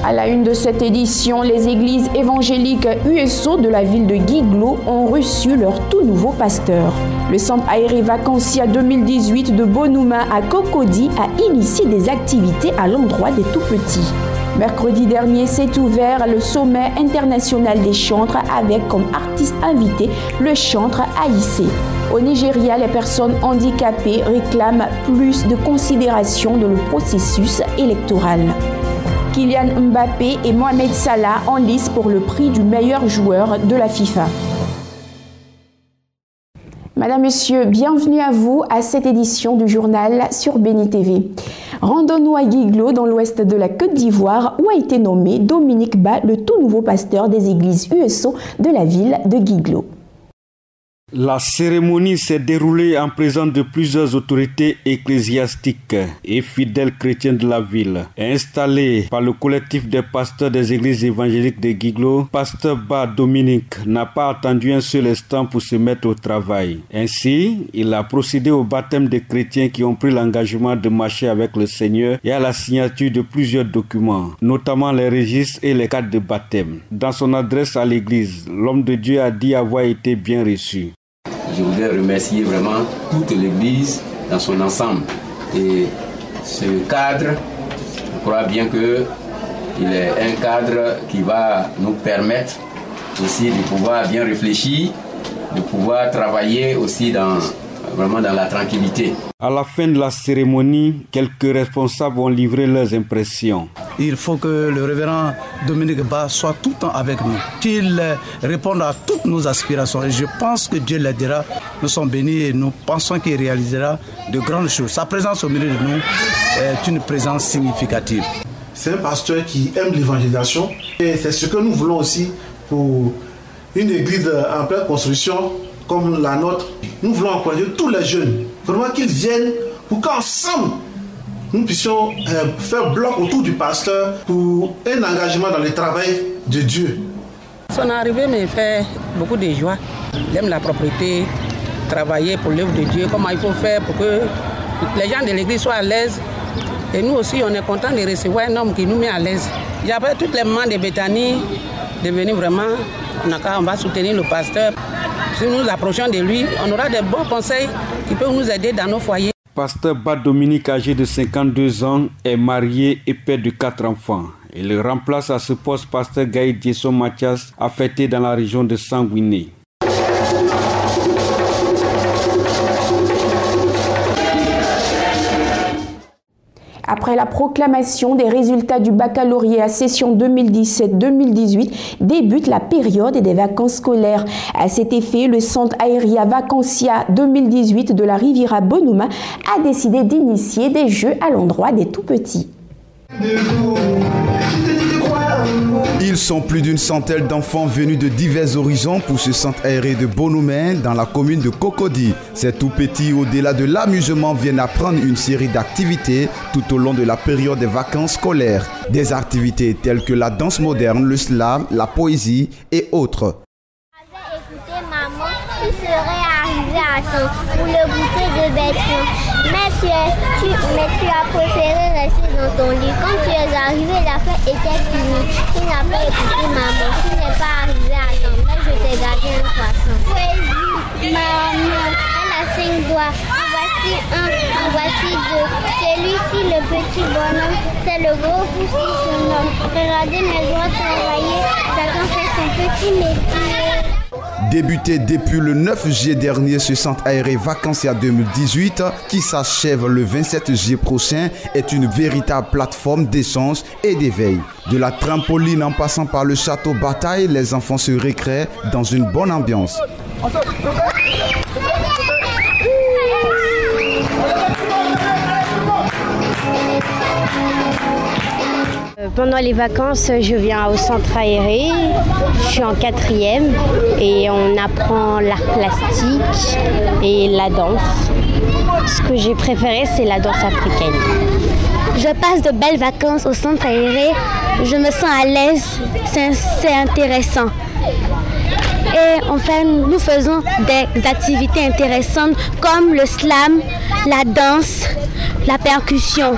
À la une de cette édition, les églises évangéliques USO de la ville de Guiglo ont reçu leur tout nouveau pasteur. Le centre aéré Vacancia 2018 de Bonouma à Cocody a initié des activités à l'endroit des tout-petits. Mercredi dernier s'est ouvert le sommet international des chantres avec comme artiste invité le chantre Aïssé. Au Nigeria, les personnes handicapées réclament plus de considération dans le processus électoral. Kylian Mbappé et Mohamed Salah en lice pour le prix du meilleur joueur de la FIFA. Madame, Monsieur, bienvenue à vous à cette édition du journal sur Béni TV. Rendons-nous à Guiglo, dans l'ouest de la Côte d'Ivoire, où a été nommé Dominique Ba, le tout nouveau pasteur des églises USO de la ville de Guiglo. La cérémonie s'est déroulée en présence de plusieurs autorités ecclésiastiques et fidèles chrétiens de la ville. Installé par le collectif des pasteurs des églises évangéliques de Guiglo, pasteur Ba Dominique n'a pas attendu un seul instant pour se mettre au travail. Ainsi, il a procédé au baptême des chrétiens qui ont pris l'engagement de marcher avec le Seigneur et à la signature de plusieurs documents, notamment les registres et les cartes de baptême. Dans son adresse à l'église, l'homme de Dieu a dit avoir été bien reçu. Je voudrais remercier vraiment toute l'Église dans son ensemble. Et ce cadre, je crois bien qu'il est un cadre qui va nous permettre aussi de pouvoir bien réfléchir, de pouvoir travailler aussi vraiment dans la tranquillité. À la fin de la cérémonie, quelques responsables ont livré leurs impressions. Il faut que le révérend Dominique Ba soit tout le temps avec nous, qu'il réponde à toutes nos aspirations. Et je pense que Dieu l'aidera. Nous sommes bénis et nous pensons qu'il réalisera de grandes choses. Sa présence au milieu de nous est une présence significative. C'est un pasteur qui aime l'évangélisation et c'est ce que nous voulons aussi pour une église en pleine construction comme la nôtre. Nous voulons encourager tous les jeunes, vraiment qu'ils viennent pour qu'ensemble nous puissions faire bloc autour du pasteur pour un engagement dans le travail de Dieu. Son arrivée me fait beaucoup de joie. J'aime la propriété, travailler pour l'œuvre de Dieu, comment il faut faire pour que les gens de l'église soient à l'aise. Et nous aussi, on est content de recevoir un homme qui nous met à l'aise. J'appelle toutes les mamans de Béthanie de venir vraiment, on va soutenir le pasteur. Si nous nous approchons de lui, on aura des bons conseils qui peuvent nous aider dans nos foyers. Pasteur Ba Dominique, âgé de 52 ans, est marié et père de 4 enfants. Il remplace à ce poste pasteur Gaïd Diesson Mathias, affecté dans la région de Sanguiné. Après la proclamation des résultats du baccalauréat session 2017-2018, débute la période des vacances scolaires. À cet effet, le centre aérien Vacancia 2018 de la Riviera Bonouma a décidé d'initier des jeux à l'endroit des tout-petits. Ils sont plus d'une centaine d'enfants venus de divers horizons pour ce centre aéré de Bonouma dans la commune de Cocody. Ces tout petits, au-delà de l'amusement, viennent apprendre une série d'activités tout au long de la période des vacances scolaires. Des activités telles que la danse moderne, le slam, la poésie et autres. Écoutez maman, tu serais arrivé à temps pour le goûter de Bertrand. Mais tu as préféré rester dans ton lit. Quand tu es arrivé, la fête était finie. Tu n'as pas écouté maman, tu n'es pas arrivé à temps. Mais je t'ai gardé un croissant. Poésie, maman, elle a 5 doigts. Voici un, voici deux. Celui-ci, le petit bonhomme, c'est le gros pouce qui se nomme. Regardez mes doigts travailler, chacun fait son petit métier. Débuté depuis le 9 juillet dernier, ce centre aéré Vacancia 2018, qui s'achève le 27 juillet prochain, est une véritable plateforme d'échange et d'éveil. De la trampoline en passant par le château Bataille, les enfants se récréent dans une bonne ambiance. Pendant les vacances, je viens au centre aéré, je suis en 4e et on apprend l'art plastique et la danse. Ce que j'ai préféré, c'est la danse africaine. Je passe de belles vacances au centre aéré, je me sens à l'aise, c'est intéressant. Et enfin, nous faisons des activités intéressantes comme le slam, la danse, la percussion.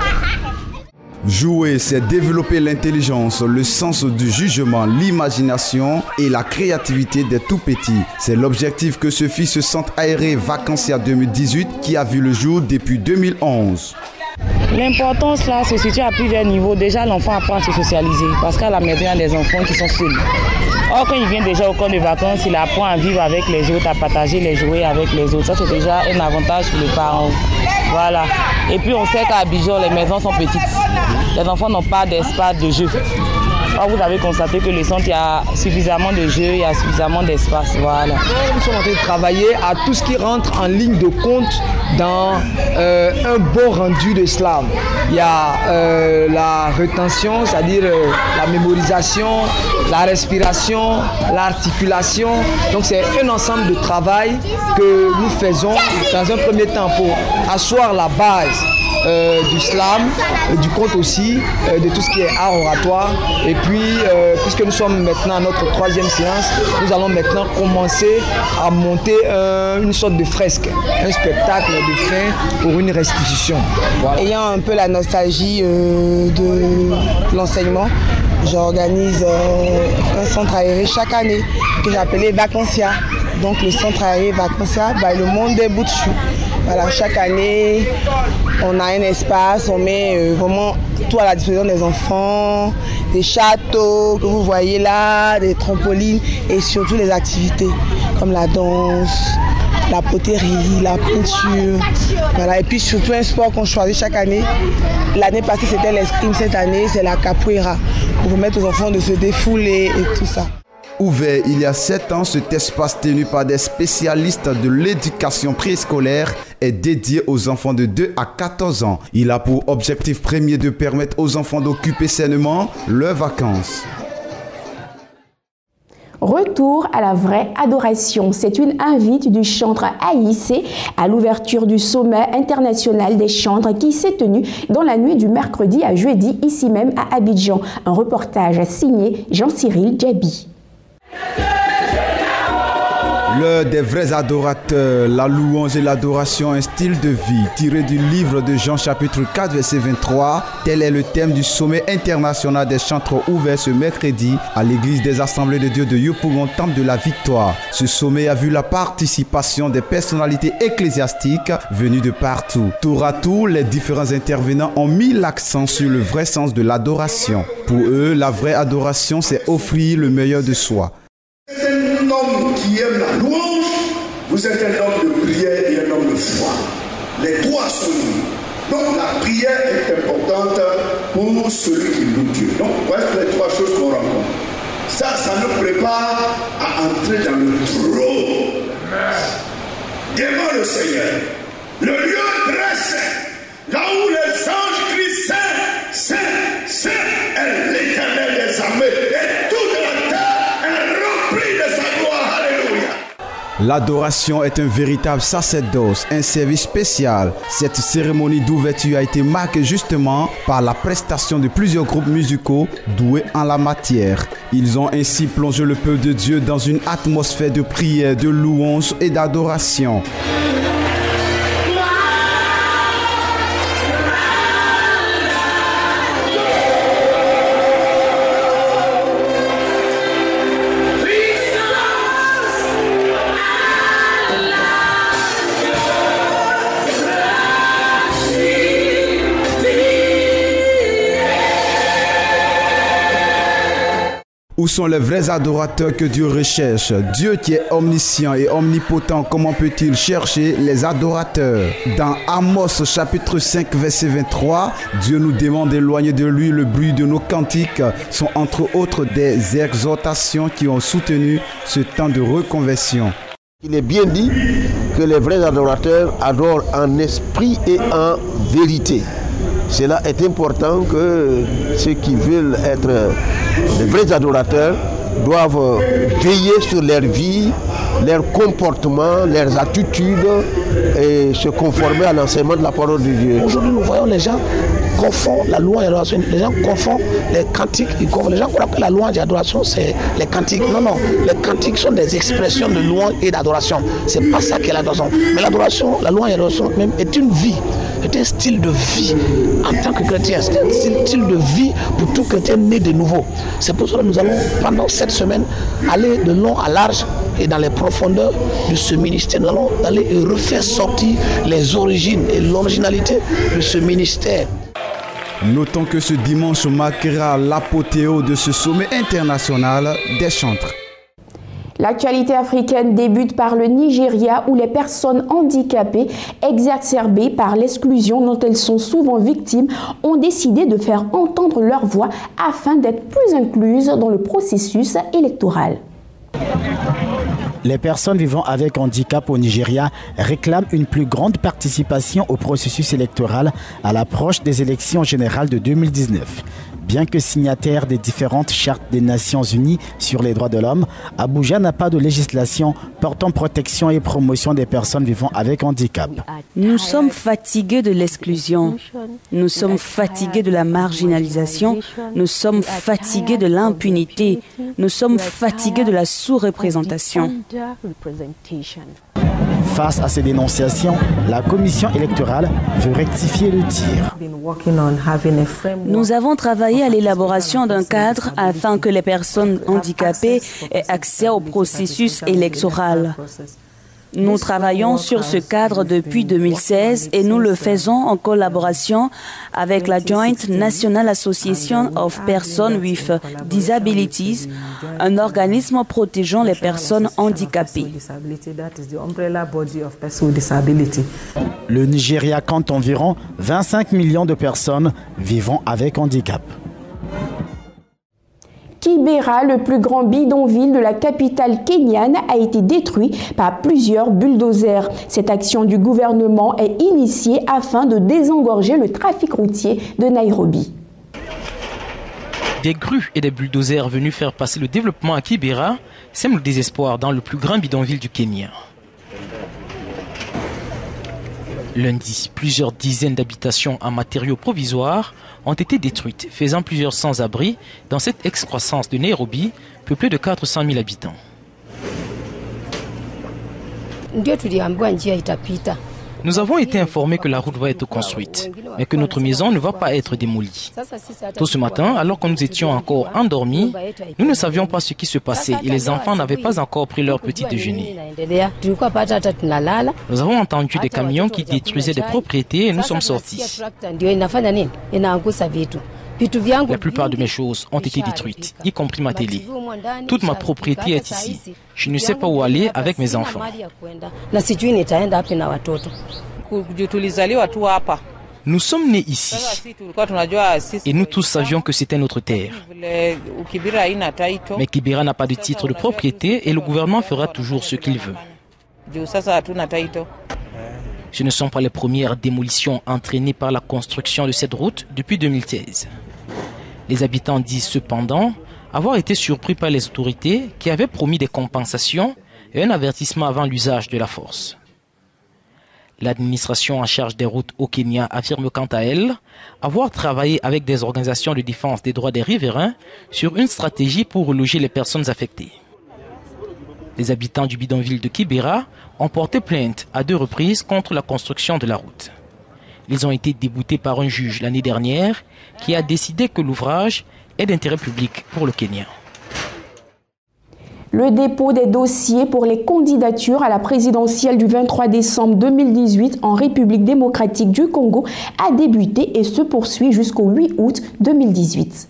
Jouer, c'est développer l'intelligence, le sens du jugement, l'imagination et la créativité des tout-petits. C'est l'objectif que se fit ce centre aéré Vacancia 2018 qui a vu le jour depuis 2011. L'importance là se situe à plusieurs niveaux. Déjà, l'enfant apprend à se socialiser parce qu'à la maison, il y a des enfants qui sont seuls. Or, quand il vient déjà au camp de vacances, il apprend à vivre avec les autres, à partager les jouets avec les autres. Ça, c'est déjà un avantage pour les parents. Voilà. Et puis, on sait qu'à Abidjan, les maisons sont petites. Les enfants n'ont pas d'espace de jeu. Or, vous avez constaté que le centre, il y a suffisamment de jeux, il y a suffisamment d'espace. Voilà. Nous sommes en train de travailler à tout ce qui rentre en ligne de compte dans un bon rendu de slam. Il y a la rétention, c'est-à-dire la mémorisation, la respiration, l'articulation. Donc c'est un ensemble de travail que nous faisons dans un premier temps pour asseoir la base du slam, du conte aussi, de tout ce qui est art oratoire. Et puis, puisque nous sommes maintenant à notre 3e séance, nous allons maintenant commencer à monter une sorte de fresque, un spectacle de fin pour une restitution. Voilà. Ayant un peu la nostalgie de l'enseignement, j'organise un centre aéré chaque année que j'ai appelé Vacancia. Donc le centre aéré Vacancia, le monde des bouts de chou. Voilà, chaque année, on a un espace, on met vraiment tout à la disposition des enfants, des châteaux que vous voyez là, des trampolines et surtout les activités comme la danse, la poterie, la peinture. Voilà. Et puis surtout un sport qu'on choisit chaque année. L'année passée c'était l'escrime, cette année c'est la capoeira pour permettre aux enfants de se défouler et tout ça. Ouvert il y a 7 ans, cet espace tenu par des spécialistes de l'éducation préscolaire est dédié aux enfants de 2 à 14 ans. Il a pour objectif premier de permettre aux enfants d'occuper sainement leurs vacances. Retour à la vraie adoration. C'est une invite du chantre AIC à l'ouverture du sommet international des chantres qui s'est tenu dans la nuit du mercredi à jeudi, ici même à Abidjan. Un reportage signé Jean-Cyril Djabi. L'heure des vrais adorateurs, la louange et l'adoration, un style de vie tiré du livre de Jean chapitre 4 verset 23. Tel est le thème du sommet international des chantres ouvert ce mercredi à l'église des Assemblées de Dieu de Yopougon, Temple de la Victoire. Ce sommet a vu la participation des personnalités ecclésiastiques venues de partout. Tour à tour, les différents intervenants ont mis l'accent sur le vrai sens de l'adoration. Pour eux, la vraie adoration, c'est offrir le meilleur de soi. Vous êtes un homme qui aime la louange, vous êtes un homme de prière et un homme de foi. Les trois sont unis. Donc la prière est importante pour celui qui loue Dieu. Donc voici les trois choses qu'on rencontre. Ça nous prépare à entrer dans le trône devant le Seigneur. Le lieu très saint, là où les anges crient Saint, Saint, Saint est l'Éternel des armées et toute la terre. L'adoration est un véritable sacerdoce, un service spécial. Cette cérémonie d'ouverture a été marquée justement par la prestation de plusieurs groupes musicaux doués en la matière. Ils ont ainsi plongé le peuple de Dieu dans une atmosphère de prière, de louange et d'adoration. Où sont les vrais adorateurs que Dieu recherche? Dieu qui est omniscient et omnipotent, comment peut-il chercher les adorateurs? Dans Amos chapitre 5 verset 23, Dieu nous demande d'éloigner de lui le bruit de nos cantiques, sont entre autres des exhortations qui ont soutenu ce temps de reconversion. Il est bien dit que les vrais adorateurs adorent en esprit et en vérité. Cela est important que ceux qui veulent être des vrais adorateurs doivent veiller sur leur vie, leur comportement, leurs attitudes et se conformer à l'enseignement de la parole de Dieu. Aujourd'hui, nous voyons les gens confondent la louange et l'adoration. Les gens confondent les cantiques. Les gens croient que la louange et l'adoration, c'est les cantiques. Non, non. Les cantiques sont des expressions de louange et d'adoration. C'est pas ça qu'est l'adoration. Mais l'adoration, la louange et l'adoration même est une vie. est un style de vie en tant que chrétien. C'est un style de vie pour tout chrétien né de nouveau. C'est pour cela que nous allons, pendant cette semaine, aller de long à large et dans les profondeurs de ce ministère. Nous allons aller et refaire sortir les origines et l'originalité de ce ministère. Notons que ce dimanche marquera l'apothéose de ce sommet international des chantres. L'actualité africaine débute par le Nigeria où les personnes handicapées, exacerbées par l'exclusion dont elles sont souvent victimes, ont décidé de faire entendre leur voix afin d'être plus incluses dans le processus électoral. Les personnes vivant avec handicap au Nigeria réclament une plus grande participation au processus électoral à l'approche des élections générales de 2019. Bien que signataire des différentes chartes des Nations Unies sur les droits de l'homme, Abuja n'a pas de législation portant protection et promotion des personnes vivant avec handicap. Nous sommes fatigués de l'exclusion, nous sommes fatigués de la marginalisation, nous sommes fatigués de l'impunité, nous sommes fatigués de la sous-représentation. Face à ces dénonciations, la commission électorale veut rectifier le tir. Nous avons travaillé à l'élaboration d'un cadre afin que les personnes handicapées aient accès au processus électoral. Nous travaillons sur ce cadre depuis 2016 et nous le faisons en collaboration avec la Joint National Association of Persons with Disabilities, un organisme protégeant les personnes handicapées. Le Nigeria compte environ 25 millions de personnes vivant avec handicap. Kibera, le plus grand bidonville de la capitale kenyane, a été détruit par plusieurs bulldozers. Cette action du gouvernement est initiée afin de désengorger le trafic routier de Nairobi. Des grues et des bulldozers venus faire passer le développement à Kibera sèment le désespoir dans le plus grand bidonville du Kenya. Lundi, plusieurs dizaines d'habitations en matériaux provisoires ont été détruites, faisant plusieurs sans-abri dans cette excroissance de Nairobi, peuplée de 400 000 habitants. Nous avons été informés que la route va être construite, mais que notre maison ne va pas être démolie. Tôt ce matin, alors que nous étions encore endormis, nous ne savions pas ce qui se passait et les enfants n'avaient pas encore pris leur petit déjeuner. Nous avons entendu des camions qui détruisaient des propriétés et nous sommes sortis. La plupart de mes choses ont été détruites, y compris ma télé. Toute ma propriété est ici. Je ne sais pas où aller avec mes enfants. Nous sommes nés ici et nous tous savions que c'était notre terre. Mais Kibera n'a pas de titre de propriété et le gouvernement fera toujours ce qu'il veut. Ce ne sont pas les premières démolitions entraînées par la construction de cette route depuis 2016. Les habitants disent cependant avoir été surpris par les autorités qui avaient promis des compensations et un avertissement avant l'usage de la force. L'administration en charge des routes au Kenya affirme quant à elle avoir travaillé avec des organisations de défense des droits des riverains sur une stratégie pour reloger les personnes affectées. Les habitants du bidonville de Kibera ont porté plainte à 2 reprises contre la construction de la route. Ils ont été déboutés par un juge l'année dernière qui a décidé que l'ouvrage est d'intérêt public pour le Kenya. Le dépôt des dossiers pour les candidatures à la présidentielle du 23 décembre 2018 en République démocratique du Congo a débuté et se poursuit jusqu'au 8 août 2018.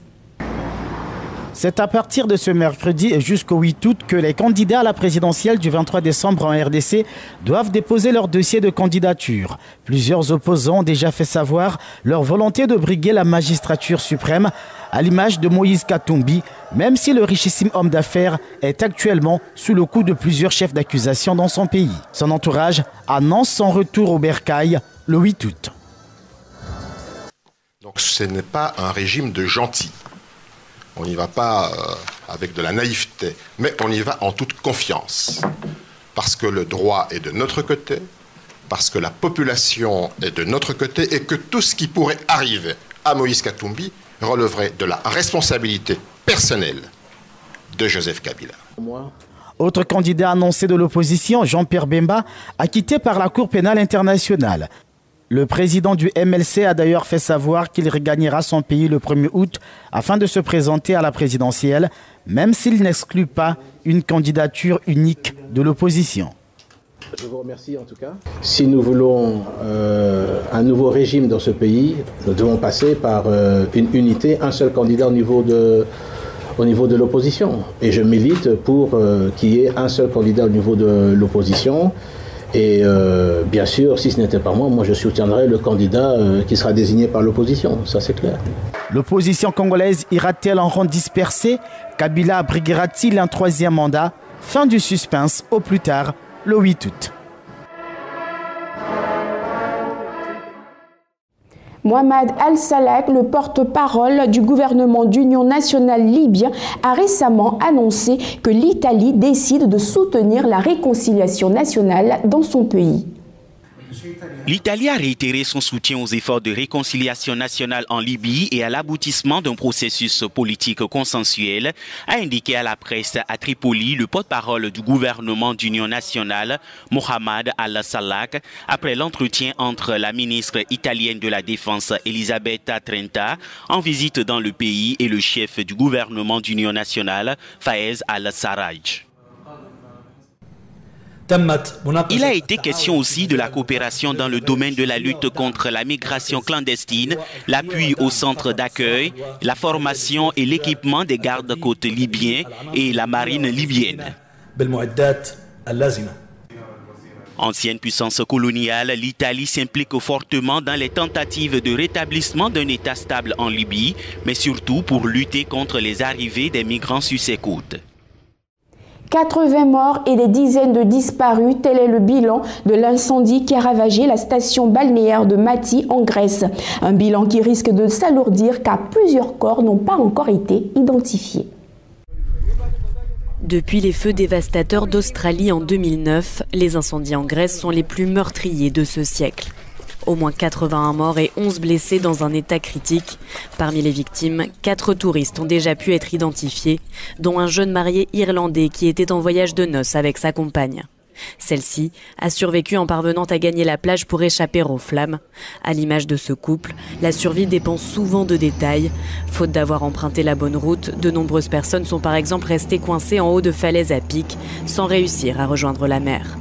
C'est à partir de ce mercredi et jusqu'au 8 août que les candidats à la présidentielle du 23 décembre en RDC doivent déposer leur dossier de candidature. Plusieurs opposants ont déjà fait savoir leur volonté de briguer la magistrature suprême, à l'image de Moïse Katumbi, même si le richissime homme d'affaires est actuellement sous le coup de plusieurs chefs d'accusation dans son pays. Son entourage annonce son retour au bercail le 8 août. Donc ce n'est pas un régime de gentils. On n'y va pas avec de la naïveté, mais on y va en toute confiance. Parce que le droit est de notre côté, parce que la population est de notre côté et que tout ce qui pourrait arriver à Moïse Katumbi relèverait de la responsabilité personnelle de Joseph Kabila. Autre candidat annoncé de l'opposition, Jean-Pierre Bemba, acquitté par la Cour pénale internationale. Le président du MLC a d'ailleurs fait savoir qu'il regagnera son pays le 1er août afin de se présenter à la présidentielle, même s'il n'exclut pas une candidature unique de l'opposition. Je vous remercie en tout cas. Si nous voulons un nouveau régime dans ce pays, nous devons passer par une unité, un seul candidat au niveau de l'opposition. Et je milite pour qu'il y ait un seul candidat au niveau de l'opposition. Et bien sûr, si ce n'était pas moi je soutiendrais le candidat qui sera désigné par l'opposition, ça c'est clair. L'opposition congolaise ira-t-elle en rang dispersé? Kabila briguera-t-il un 3e mandat? Fin du suspense au plus tard le 8 août. Mohamed Al-Salak, le porte-parole du gouvernement d'union nationale libyen, a récemment annoncé que l'Italie décide de soutenir la réconciliation nationale dans son pays. L'Italie a réitéré son soutien aux efforts de réconciliation nationale en Libye et à l'aboutissement d'un processus politique consensuel, a indiqué à la presse à Tripoli le porte-parole du gouvernement d'union nationale, Mohamed Al-Salak, après l'entretien entre la ministre italienne de la Défense, Elisabetta Trenta, en visite dans le pays, et le chef du gouvernement d'union nationale, Fayez Al-Sarraj. Il a été question aussi de la coopération dans le domaine de la lutte contre la migration clandestine, l'appui aux centres d'accueil, la formation et l'équipement des gardes-côtes libyens et la marine libyenne. Ancienne puissance coloniale, l'Italie s'implique fortement dans les tentatives de rétablissement d'un État stable en Libye, mais surtout pour lutter contre les arrivées des migrants sur ses côtes. 80 morts et des dizaines de disparus, tel est le bilan de l'incendie qui a ravagé la station balnéaire de Mati en Grèce. Un bilan qui risque de s'alourdir car plusieurs corps n'ont pas encore été identifiés. Depuis les feux dévastateurs d'Australie en 2009, les incendies en Grèce sont les plus meurtriers de ce siècle. Au moins 81 morts et 11 blessés dans un état critique. Parmi les victimes, 4 touristes ont déjà pu être identifiés, dont un jeune marié irlandais qui était en voyage de noces avec sa compagne. Celle-ci a survécu en parvenant à gagner la plage pour échapper aux flammes. À l'image de ce couple, la survie dépend souvent de détails. Faute d'avoir emprunté la bonne route, de nombreuses personnes sont par exemple restées coincées en haut de falaises à pic, sans réussir à rejoindre la mer.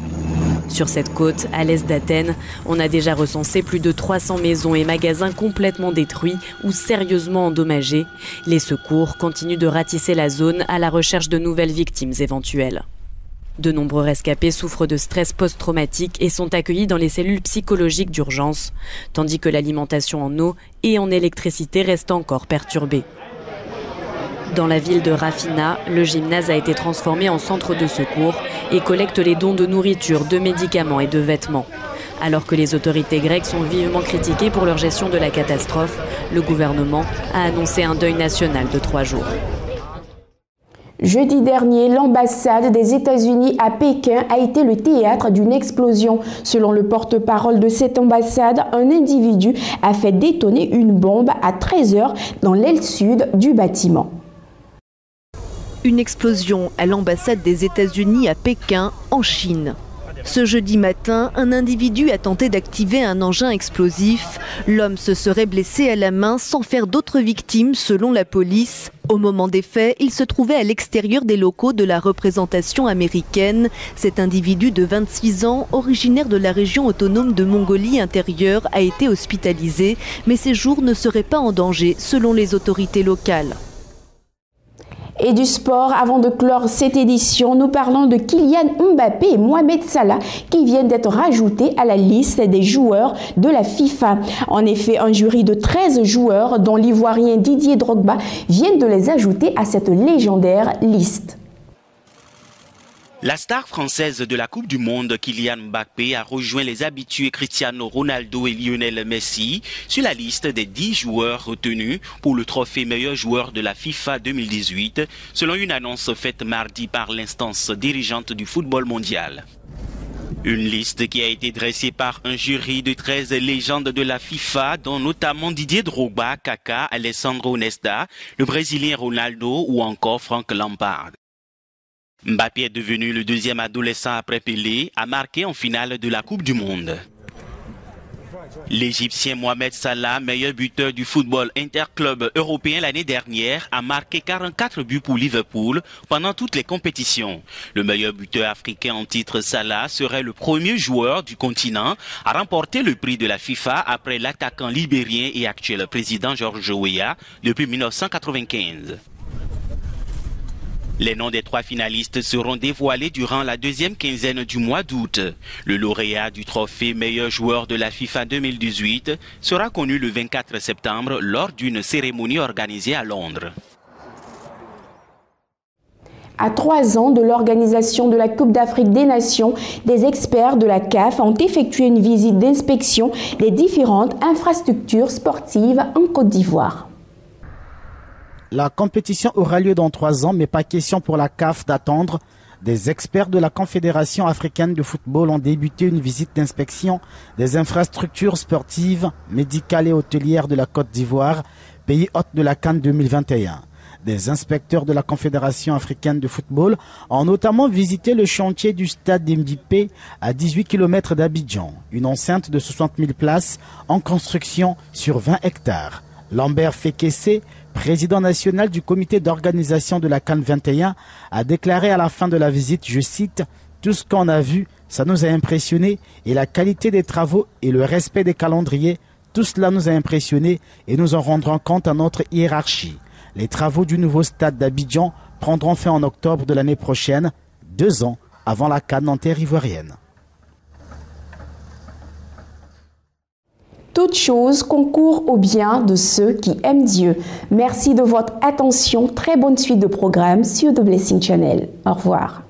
Sur cette côte, à l'est d'Athènes, on a déjà recensé plus de 300 maisons et magasins complètement détruits ou sérieusement endommagés. Les secours continuent de ratisser la zone à la recherche de nouvelles victimes éventuelles. De nombreux rescapés souffrent de stress post-traumatique et sont accueillis dans les cellules psychologiques d'urgence, tandis que l'alimentation en eau et en électricité reste encore perturbée. Dans la ville de Rafina, le gymnase a été transformé en centre de secours et collecte les dons de nourriture, de médicaments et de vêtements. Alors que les autorités grecques sont vivement critiquées pour leur gestion de la catastrophe, le gouvernement a annoncé un deuil national de 3 jours. Jeudi dernier, l'ambassade des États-Unis à Pékin a été le théâtre d'une explosion. Selon le porte-parole de cette ambassade, un individu a fait détonner une bombe à 13 h dans l'aile sud du bâtiment. Une explosion à l'ambassade des États-Unis à Pékin, en Chine. Ce jeudi matin, un individu a tenté d'activer un engin explosif. L'homme se serait blessé à la main sans faire d'autres victimes selon la police. Au moment des faits, il se trouvait à l'extérieur des locaux de la représentation américaine. Cet individu de 26 ans, originaire de la région autonome de Mongolie intérieure, a été hospitalisé, mais ses jours ne seraient pas en danger selon les autorités locales. Et du sport, avant de clore cette édition, nous parlons de Kylian Mbappé et Mohamed Salah qui viennent d'être rajoutés à la liste des joueurs de la FIFA. En effet, un jury de 13 joueurs, dont l'Ivoirien Didier Drogba, vient de les ajouter à cette légendaire liste. La star française de la Coupe du Monde, Kylian Mbappé, a rejoint les habitués Cristiano Ronaldo et Lionel Messi sur la liste des 10 joueurs retenus pour le trophée meilleur joueur de la FIFA 2018, selon une annonce faite mardi par l'instance dirigeante du football mondial. Une liste qui a été dressée par un jury de 13 légendes de la FIFA, dont notamment Didier Drogba, Kaka, Alessandro Nesta, le Brésilien Ronaldo ou encore Frank Lampard. Mbappé est devenu le deuxième adolescent après Pelé à marquer en finale de la Coupe du Monde. L'Égyptien Mohamed Salah, meilleur buteur du football interclub européen l'année dernière, a marqué 44 buts pour Liverpool pendant toutes les compétitions. Le meilleur buteur africain en titre, Salah, serait le premier joueur du continent à remporter le prix de la FIFA après l'attaquant libérien et actuel président George Weah depuis 1995. Les noms des 3 finalistes seront dévoilés durant la deuxième quinzaine du mois d'août. Le lauréat du trophée meilleur joueur de la FIFA 2018 sera connu le 24 septembre lors d'une cérémonie organisée à Londres. À 3 ans de l'organisation de la Coupe d'Afrique des Nations, des experts de la CAF ont effectué une visite d'inspection des différentes infrastructures sportives en Côte d'Ivoire. La compétition aura lieu dans 3 ans, mais pas question pour la CAF d'attendre. Des experts de la Confédération africaine de football ont débuté une visite d'inspection des infrastructures sportives, médicales et hôtelières de la Côte d'Ivoire, pays hôte de la CAN 2021. Des inspecteurs de la Confédération africaine de football ont notamment visité le chantier du stade d'Mbipé à 18 km d'Abidjan, une enceinte de 60 000 places en construction sur 20 hectares. Lambert Fekese, président national du comité d'organisation de la CAN 21, a déclaré à la fin de la visite, je cite, « Tout ce qu'on a vu, ça nous a impressionnés et la qualité des travaux et le respect des calendriers, tout cela nous a impressionnés et nous en rendrons compte à notre hiérarchie. Les travaux du nouveau stade d'Abidjan prendront fin en octobre de l'année prochaine, 2 ans avant la CAN en terre ivoirienne. » Toute chose concourt au bien de ceux qui aiment Dieu. Merci de votre attention. Très bonne suite de programmes sur The Blessing Channel. Au revoir.